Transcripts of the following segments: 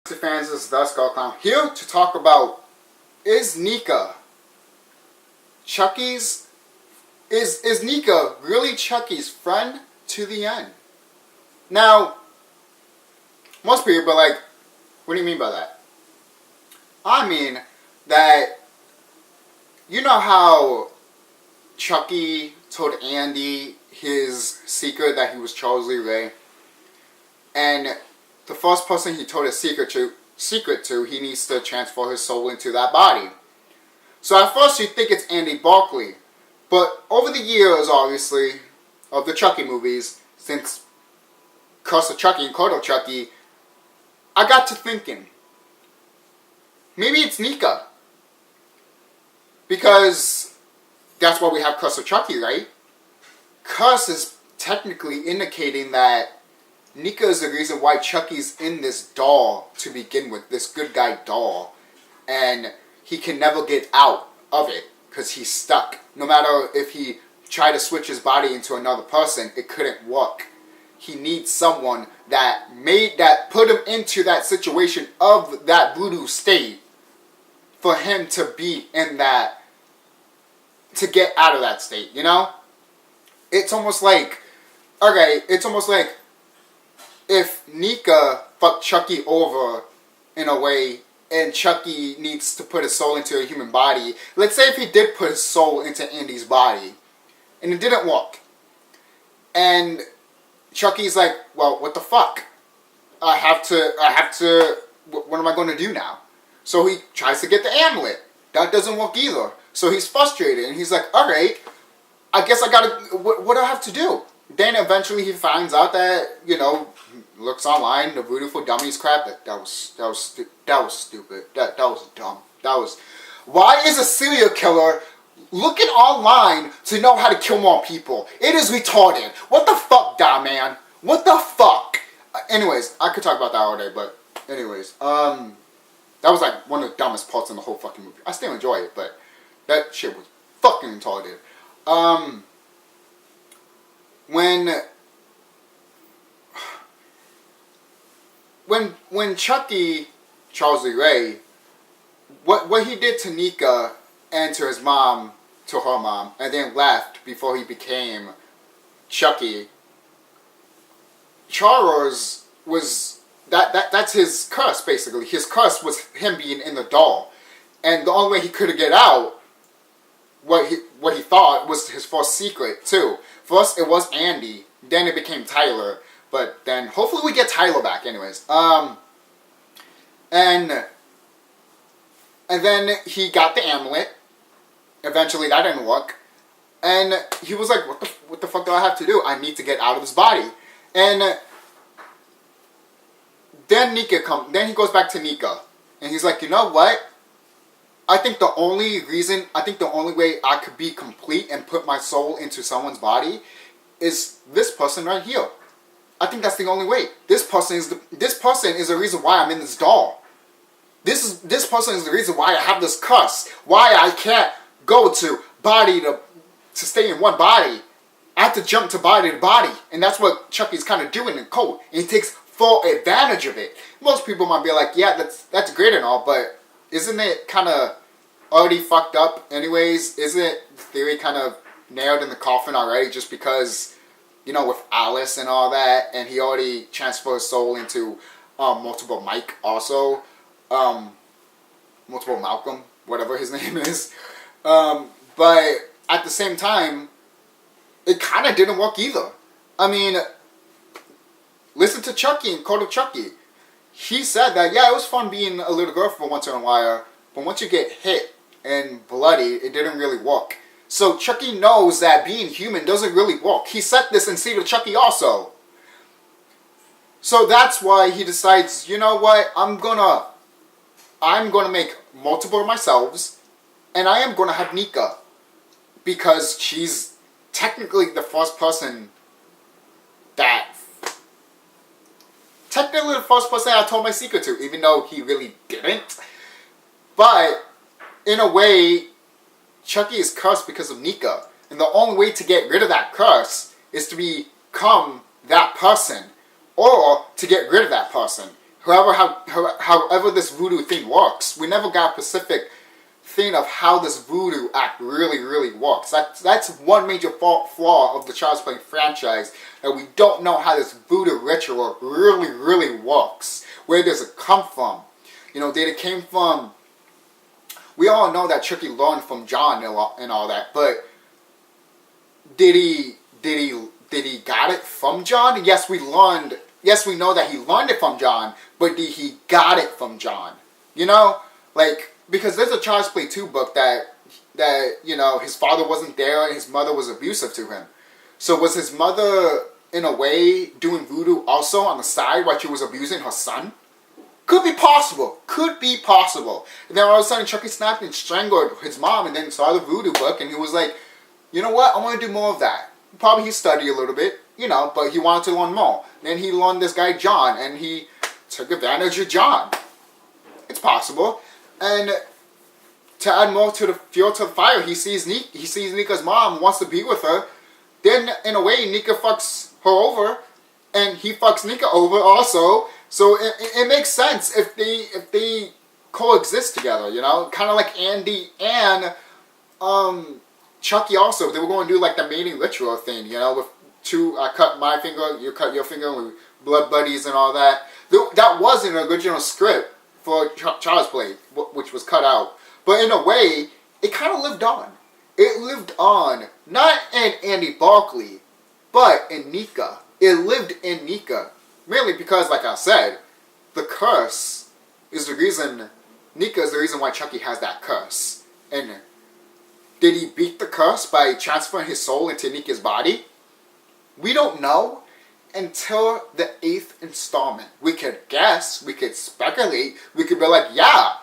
Fans, this is TheSkulKlown here to talk about, is Nica Chucky's, is Nica really Chucky's friend to the end? Now, most people are like, what do you mean by that? I mean that, you know how Chucky told Andy his secret that he was Charles Lee Ray, and the first person he told his secret to, he needs to transfer his soul into that body. So at first you think it's Andy Barkley, but over the years, obviously, of the Chucky movies, since Curse of Chucky and Code of Chucky, I got to thinking, maybe it's Nica. Because that's why we have Curse of Chucky, right? Curse is technically indicating that Nica is the reason why Chucky's in this doll to begin with, this good guy doll. And he can never get out of it because he's stuck. No matter if he tried to switch his body into another person, it couldn't work. He needs someone that put him into that situation of that voodoo state for him to be in that, to get out of that state, you know? It's almost like, okay, it's almost like if Nica fucked Chucky over in a way, and Chucky needs to put his soul into a human body. Let's say if he did put his soul into Andy's body, and it didn't work. And Chucky's like, well, what the fuck? I have to, what am I going to do now? So he tries to get the amulet. That doesn't work either. So he's frustrated, and he's like, alright, I guess I gotta, what do I have to do? Then eventually he finds out that, you know, looks online, the Voodoo for Dummies crap. That was stupid. That was dumb. Why is a serial killer looking online to know how to kill more people? It is retarded. What the fuck, man? What the fuck? Anyways, I could talk about that all day, but anyways, that was like one of the dumbest parts in the whole fucking movie. I still enjoy it, but that shit was fucking retarded. When Chucky, Charles Lee Ray, what he did to Nica and to his mom, to her mom, and then left before he became Chucky, Charles was, that's his curse, basically. His curse was him being in the doll. And the only way he could get out, what he thought was his first secret, too. First, it was Andy. Then it became Tyler. But then, hopefully we get Tyler back anyways. And then he got the amulet. Eventually that didn't work. And he was like, what the fuck do I have to do? I need to get out of this body. And then then he goes back to Nica. And he's like, you know what? I think the only way I could be complete and put my soul into someone's body is this person right here. I think that's the only way. This person is the reason why I'm in this doll. This person is the reason why I have this curse. Why I can't go to body to stay in one body. I have to jump to body to body. And that's what Chucky's kind of doing in Code. And he takes full advantage of it. Most people might be like, yeah, that's great and all, but isn't it kind of already fucked up anyways? Isn't the theory kind of nailed in the coffin already just because, you know, with Alice and all that, and he already transferred his soul into Multiple Mike also, Multiple Malcolm, whatever his name is. But at the same time, it kind of didn't work either. I mean, listen to Chucky and Code of Chucky. He said that, yeah, it was fun being a little girl for once in a while, but once you get hit and bloody, it didn't really work. So Chucky knows that being human doesn't really work. He said this in Seed of Chucky also. So that's why he decides, you know what, I'm gonna make multiple of myself, and I am gonna have Nica. Because she's technically the first person I told my secret to, even though he really didn't. But in a way, Chucky is cursed because of Nica. And the only way to get rid of that curse is to become that person. Or to get rid of that person. however this voodoo thing works. We never got a specific thing of how this voodoo act really works. That's one major flaw of the Child's Play franchise, that we don't know how this voodoo ritual really works. Where does it come from? You know, did it came from... We all know that Chucky learned from John and all that, but did he got it from John? Yes, we know that he learned it from John, but did he got it from John? You know, like, because there's a Child's Play 2 book that you know, his father wasn't there and his mother was abusive to him. So was his mother in a way doing voodoo also on the side while she was abusing her son? Could be possible. Could be possible. And then all of a sudden Chucky snapped and strangled his mom and then saw the voodoo book and he was like, you know what, I want to do more of that. Probably he studied a little bit, you know, but he wanted to learn more. Then he learned this guy John and he took advantage of John. It's possible. And to add more to the fuel to the fire, he sees Nica's mom, wants to be with her. Then in a way Nica fucks her over and he fucks Nica over also. So it makes sense if they coexist together, you know? Kind of like Andy and Chucky also. They were going to do like the mating ritual thing, you know? With two, I cut my finger, you cut your finger, with blood buddies and all that. That was an original script for Child's Play, which was cut out. But in a way, it kind of lived on. It lived on, not in Andy Barkley, but in Nica. It lived in Nica. Mainly because, like I said, the curse is the reason, Nica is the reason why Chucky has that curse. And did he beat the curse by transferring his soul into Nica's body? We don't know until the 8th installment. We could guess, we could speculate, we could be like, yeah,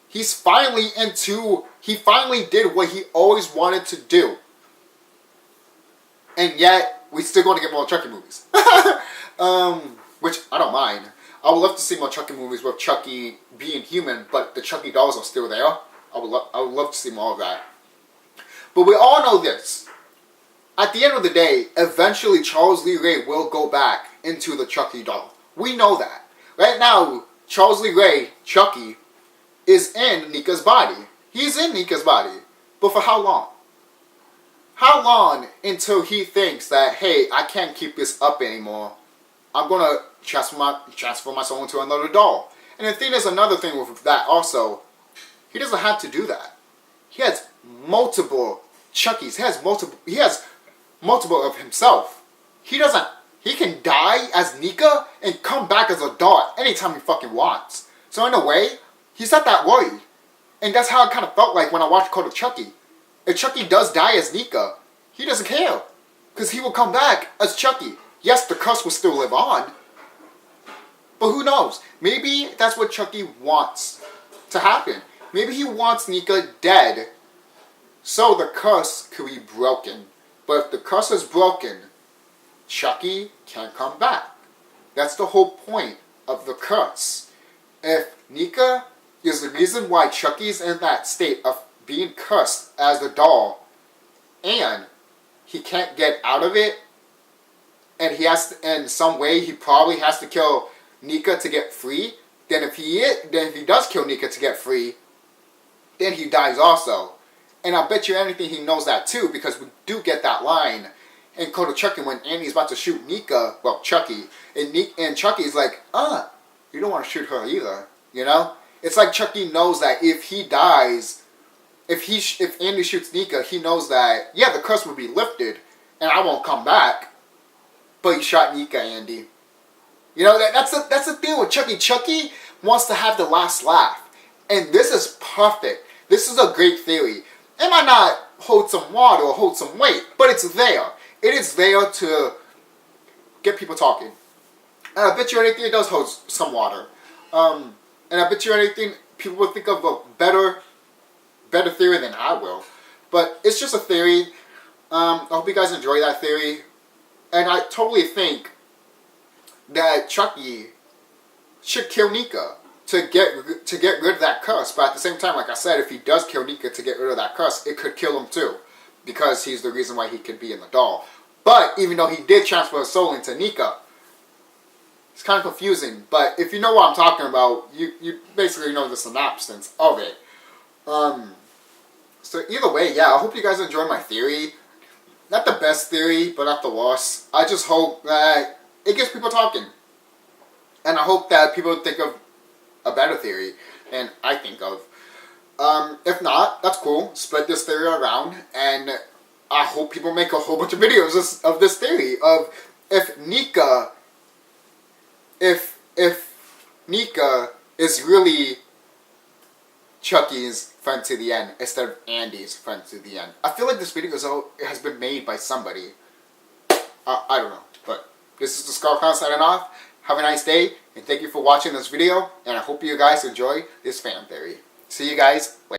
he finally did what he always wanted to do. And yet, we're still going to get more Chucky movies. Which I don't mind. I would love to see more Chucky movies with Chucky being human, but the Chucky dolls are still there. I would love to see more of that. But we all know this. At the end of the day, eventually Charles Lee Ray will go back into the Chucky doll. We know that. Right now, Charles Lee Ray, Chucky, is in Nica's body. He's in Nica's body. But for how long? How long until he thinks that, hey, I can't keep this up anymore. I'm going to transfer my soul into another doll. And the thing is, another thing with that also, he doesn't have to do that. He has multiple Chucky's. He has multiple of himself. He can die as Nica and come back as a doll anytime he fucking wants. So in a way, he's not that worried. And that's how it kind of felt like when I watched Code of Chucky. If Chucky does die as Nica, he doesn't care. Because he will come back as Chucky. Yes, the curse will still live on. But who knows? Maybe that's what Chucky wants to happen. Maybe he wants Nica dead so the curse could be broken. But if the curse is broken, Chucky can't come back. That's the whole point of the curse. If Nica is the reason why Chucky's in that state of being cursed as the doll, and he can't get out of it, and he has to, in some way, he probably has to kill Nica to get free. Then if he does kill Nica to get free, then he dies also. And I bet you anything he knows that too, because we do get that line in Code of Chucky when Andy's about to shoot Nica, well, Chucky, and Chucky's like, you don't want to shoot her either, you know? It's like Chucky knows that if he dies, if Andy shoots Nica, he knows that, yeah, the curse will be lifted, and I won't come back. But he shot Nica, Andy. You know, that's the thing with Chucky. Chucky wants to have the last laugh. And this is perfect. This is a great theory. It might not hold some water or hold some weight, but it's there. It is there to get people talking. And I bet you anything it does hold some water. And I bet you anything people will think of a better theory than I will. But it's just a theory. I hope you guys enjoy that theory. And I totally think that Chucky should kill Nica to get rid of that curse. But at the same time, like I said, if he does kill Nica to get rid of that curse, it could kill him too. Because he's the reason why he could be in the doll. But even though he did transfer his soul into Nica, It's kind of confusing, but if you know what I'm talking about, you basically know the synopsis of it. So either way, yeah, I hope you guys enjoy my theory. Not the best theory, but not the worst. I just hope that it gets people talking. And I hope that people think of a better theory than I think of. If not, that's cool. Spread this theory around, and I hope people make a whole bunch of videos of this theory of if Nica is really Chucky's friend to the end instead of Andy's friend to the end. I feel like this video has been made by somebody. I don't know, but this is TheSkulKlown signing off. Have a nice day, and thank you for watching this video, and I hope you guys enjoy this fan theory. See you guys later.